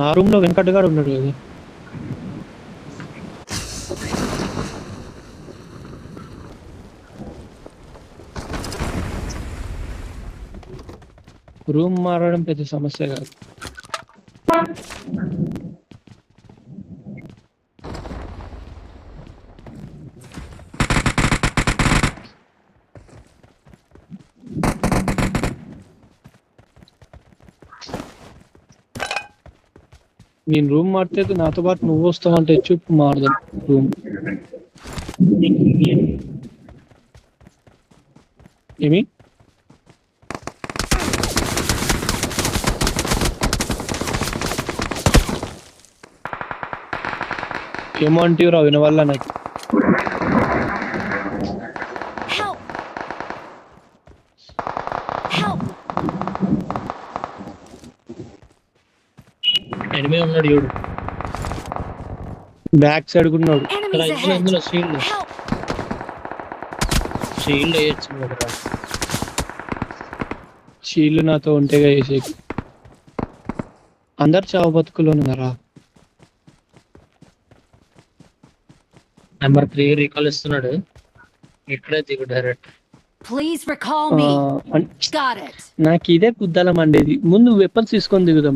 ఆ రూమ్ లో వెంకట్ గాడు ఉన్నాడు కదా. రూమ్ మారడం పెద్ద సమస్య కాదు. నేను రూమ్ మారితే నాతో పాటు నువ్వు వస్తావు అంటే చూపు మారదాం రూమ్. ఏమి ఏమో అంటే రా వినవల్ల నాకు. Help! Help! ఎనిమిది ఉన్నాడు చూడు. బ్యాక్ సైడ్ ఉన్నాడు. ఇక్కడ Enemies ఇందులో ahead! ఇందులో షీల్డ్ Help! షీల్డ్ వేయచ్చు కదా. షీల్డ్ నాతో ఉంటేగా వేసేకి. అందరు చావు బతుకులు ఉన్నారా? నెంబర్ 3 రీకాల్ ఇస్తున్నాడు. ఇక్కడే దిగు direct. Please recall me. Got it. నాకు ఇదే కుద్దలం అండేది. ముందు వెపన్స్ తీసుకొని దిగుదాం.